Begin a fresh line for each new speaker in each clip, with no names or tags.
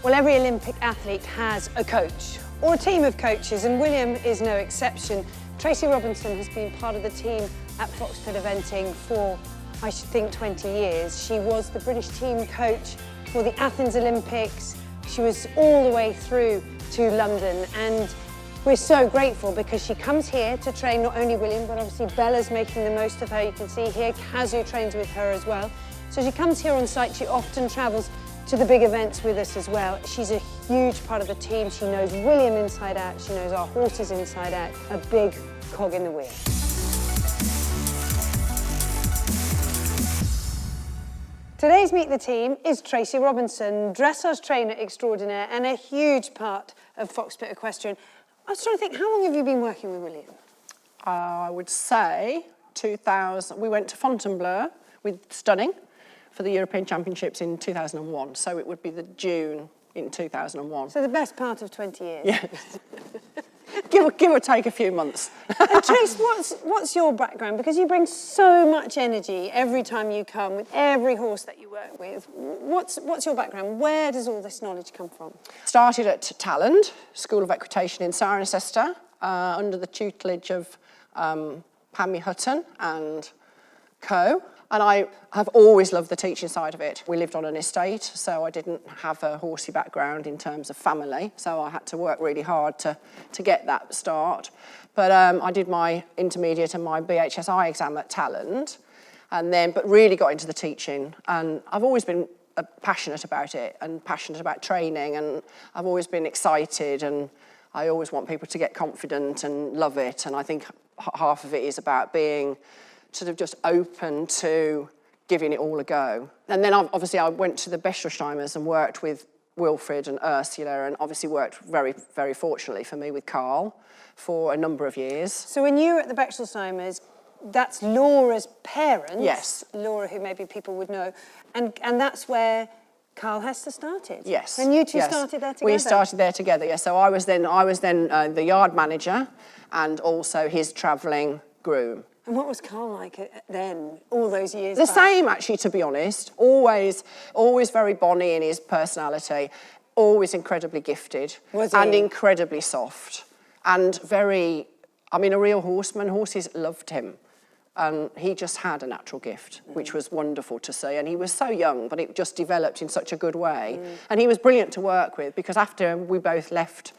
Well, every Olympic athlete has a coach or a team of coaches, and William is no exception. Tracie Robinson has been part of the team at Fox Pitt Eventing for, I should think, 20 years. She was the British team coach for the Athens Olympics. She was all the way through to London, and we're so grateful because she comes here to train not only William, but obviously Bella's making the most of her. You can see here, Kazu trains with her as well. So she comes here on site. She often travels to the big events with us as well. She's a huge part of the team. She knows William inside out. She knows our horses inside out. A big cog in the wheel. Today's Meet the Team is Tracie Robinson, dressage trainer extraordinaire and a huge part of Fox Pitt Equestrian. I was trying to think, how long have you been working with William?
I would say 2000. We went to Fontainebleau with Stunning for the European Championships in 2001, so it would be the June in 2001.
So the best part of 20 years.
Yeah. give or take a few months.
And Trace, what's your background? Because you bring so much energy every time you come with every horse that you work with. What's your background? Where does all this knowledge come from?
Started at Talland, School of Equitation in Cirencester, under the tutelage of Pammy Hutton and co. And I have always loved the teaching side of it. We lived on an estate, so I didn't have a horsey background in terms of family, so I had to work really hard to get that start. But I did my intermediate and my BHSI exam at Talland, but really got into the teaching. And I've always been passionate about it and passionate about training, and I've always been excited, and I always want people to get confident and love it. And I think half of it is about being sort of just open to giving it all a go. And then obviously I went to the Bechtolsheimers and worked with Wilfred and Ursula, and obviously worked very, very fortunately for me with Carl for a number of years.
So when you were at the Bechtolsheimers, that's Laura's parents.
Yes.
Laura, who maybe people would know. And that's where Carl Hester started.
Yes.
And you two started there together?
We started there together, yes. So I was then the yard manager and also his travelling groom.
And what was Carl like then, all those years
The
back?
same, actually, to be honest. Always very bonny in his personality. Always incredibly gifted.
Was he?
And incredibly soft. And a real horseman. Horses loved him. And he just had a natural gift, which was wonderful to see. And he was so young, but it just developed in such a good way. And he was brilliant to work with, because after we both left,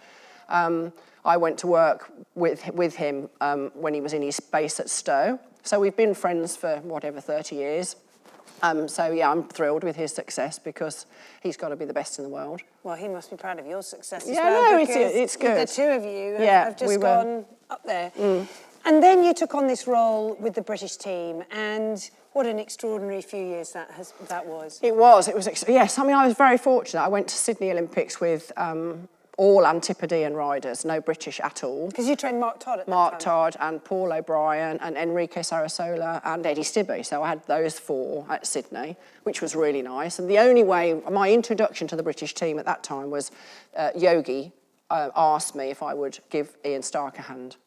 I went to work with him when he was in his base at Stowe. So we've been friends for, 30 years. So, yeah, I'm thrilled with his success, because he's got to be the best in the world.
Well, he must be proud of your success as
yeah,
well.
No, it's good.
The two of you have just gone up there. And then you took on this role with the British team, and what an extraordinary few years that was.
It was. Yes, I was very fortunate. I went to Sydney Olympics with all Antipodean riders, no British at all.
Because you trained Mark Todd at that time.
Mark Todd and Paul O'Brien and Enrique Sarasola and Eddie Stibbe. So I had those four at Sydney, which was really nice. And the only way, my introduction to the British team at that time was Yogi asked me if I would give Ian Stark a hand.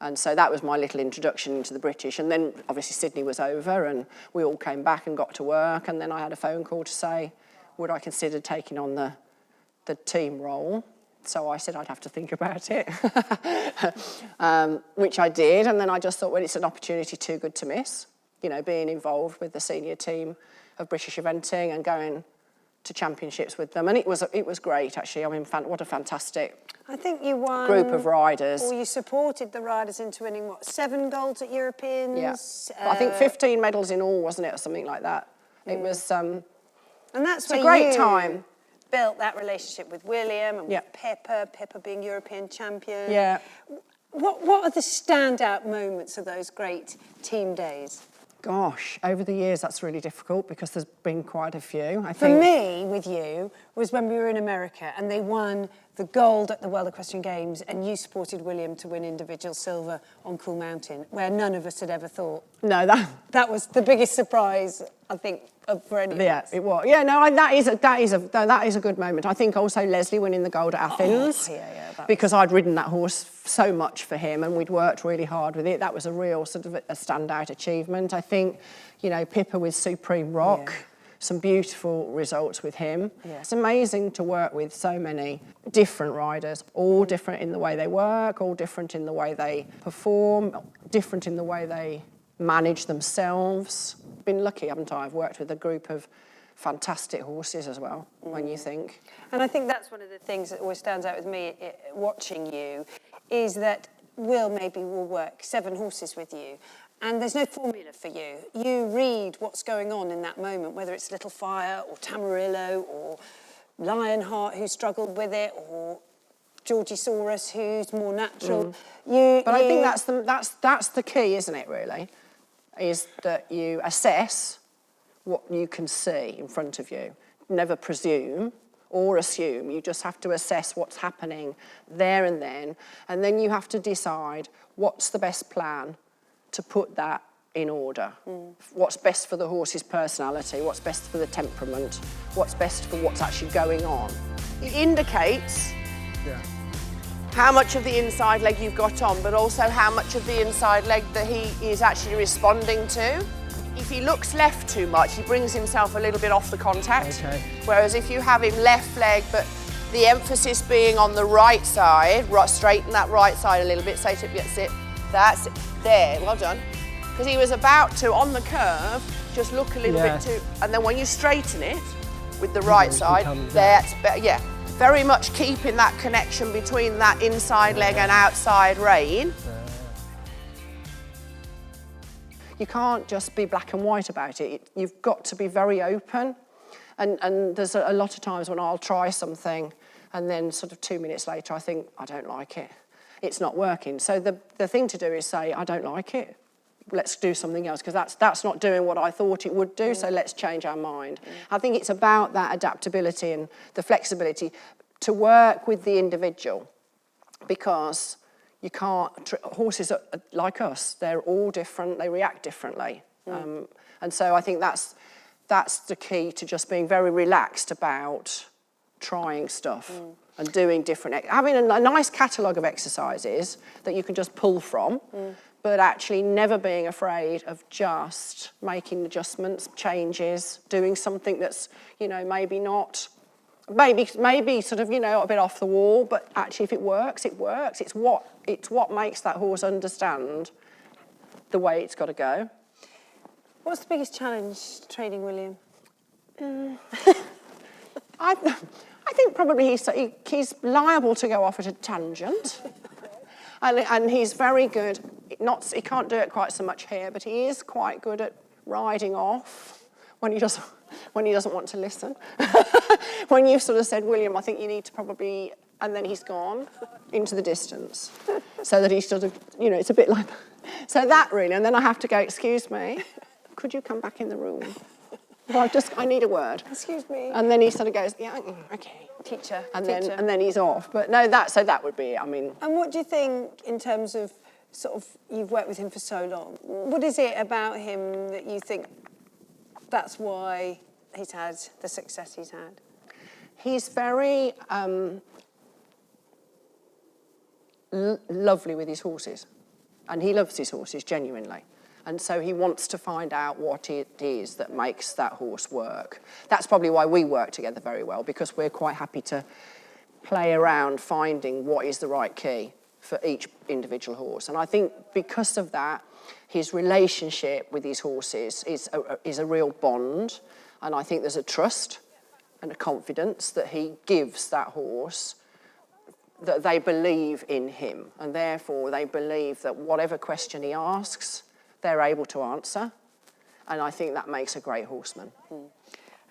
And so that was my little introduction into the British. And then obviously Sydney was over and we all came back and got to work. And then I had a phone call to say, would I consider taking on the team role? So I said I'd have to think about it, which I did. And then I just thought, well, it's an opportunity too good to miss, being involved with the senior team of British Eventing and going to championships with them. And it was great, actually. I mean, what a fantastic
I think you won
group of riders.
Or you supported the riders into winning, 7 golds at Europeans?
Yeah. I think 15 medals in all, wasn't it, or something like that. It was
and that's where
a great
you
time.
Built that relationship with William and with Pippa being European champion.
Yeah.
What are the standout moments of those great team days?
Gosh, over the years that's really difficult because there's been quite a few, I think.
For me, with you, was when we were in America and they won the gold at the World Equestrian Games and you supported William to win individual silver on Cool Mountain, where none of us had ever thought.
No,
that was the biggest surprise, I think, for any of us.
Yeah, it was. Yeah, no, that is a good moment. I think also Leslie winning the gold at Athens. Because I'd ridden that horse so much for him and we'd worked really hard with it. That was a real sort of a standout achievement. I think, Pippa with Supreme Rock, some beautiful results with him. Yeah. It's amazing to work with so many different riders, all different in the way they work, all different in the way they perform, different in the way they manage themselves. Been lucky, haven't I? I've worked with a group of fantastic horses as well, when you think.
And I think that's one of the things that always stands out with me watching you, is that Will maybe will work 7 horses with you, and there's no formula for you. You read what's going on in that moment, whether it's Little Fire or Tamarillo or Lionheart, who struggled with it, or Georgisaurus, who's more natural.
I think that's the key, isn't it, really? Is that you assess what you can see in front of you. Never presume or assume. You just have to assess what's happening there and then you have to decide what's the best plan to put that in order. What's best for the horse's personality, what's best for the temperament, what's best for what's actually going on. It indicates how much of the inside leg you've got on, but also how much of the inside leg that he is actually responding to. If he looks left too much, he brings himself a little bit off the contact. Okay. Whereas if you have him left leg, but the emphasis being on the right side, straighten that right side a little bit, say to that's it, that's it, there, well done. Because he was about to, on the curve, just look a little bit too, and then when you straighten it with the right side, that's better, very much keeping that connection between that inside leg and outside rein. You can't just be black and white about it. You've got to be very open. And there's a lot of times when I'll try something and then sort of 2 minutes later I think, I don't like it. It's not working. So the thing to do is say, I don't like it. Let's do something else, because that's not doing what I thought it would do, so let's change our mind. I think it's about that adaptability and the flexibility to work with the individual, because you can't, horses are like us, they're all different, they react differently. And so I think that's the key to just being very relaxed about trying stuff and doing different, having a nice catalogue of exercises that you can just pull from, but actually never being afraid of just making adjustments, changes, doing something that's, maybe not, maybe sort of, a bit off the wall, but actually if it works, it works. It's what makes that horse understand the way it's got to go.
What's the biggest challenge training William?
I think probably he's liable to go off at a tangent. And he's very good, he can't do it quite so much here, but he is quite good at riding off when he doesn't want to listen. When you've sort of said, William, I think you need to probably, and then he's gone into the distance. So that he's sort of, it's a bit like, so that really, and then I have to go, excuse me, could you come back in the room? Well, I need a word.
Excuse me.
And then he sort of goes, yeah, okay.
Teacher.
And then he's off. But no, that would be it, I mean.
And what do you think in terms of sort of, you've worked with him for so long, what is it about him that you think that's why he's had the success he's had?
He's very lovely with his horses. And he loves his horses, genuinely. And so he wants to find out what it is that makes that horse work. That's probably why we work together very well, because we're quite happy to play around finding what is the right key for each individual horse. And I think because of that, his relationship with his horses is a real bond. And I think there's a trust and a confidence that he gives that horse, that they believe in him. And therefore, they believe that whatever question he asks, they're able to answer, and I think that makes a great horseman.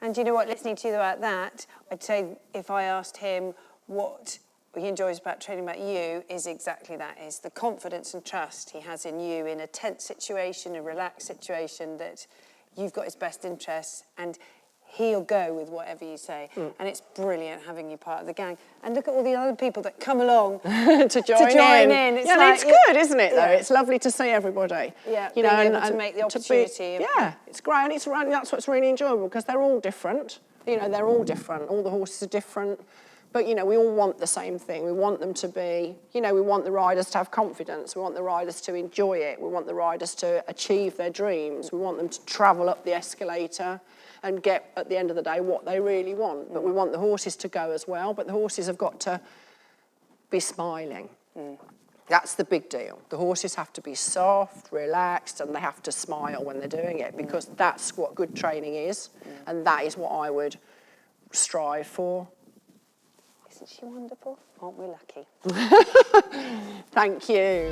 And you know what, listening to you about that, I'd say if I asked him what he enjoys about training about you, is exactly that, is the confidence and trust he has in you in a tense situation, a relaxed situation, that you've got his best interests, and he'll go with whatever you say. And it's brilliant having you part of the gang. And look at all the other people that come along
to join in. It's good, isn't it, though?
Yeah.
It's lovely to see everybody.
Yeah, being able to make the opportunity.
It's great, and that's what's really enjoyable, because they're all different. All the horses are different. But, you know, we all want the same thing. We want them to be, you know, we want the riders to have confidence. We want the riders to enjoy it. We want the riders to achieve their dreams. We want them to travel up the escalator and get, at the end of the day, what they really want. But we want the horses to go as well. But the horses have got to be smiling. That's the big deal. The horses have to be soft, relaxed, and they have to smile when they're doing it, because that's what good training is, and that is what I would strive for.
Isn't she wonderful? Aren't we lucky?
Thank you.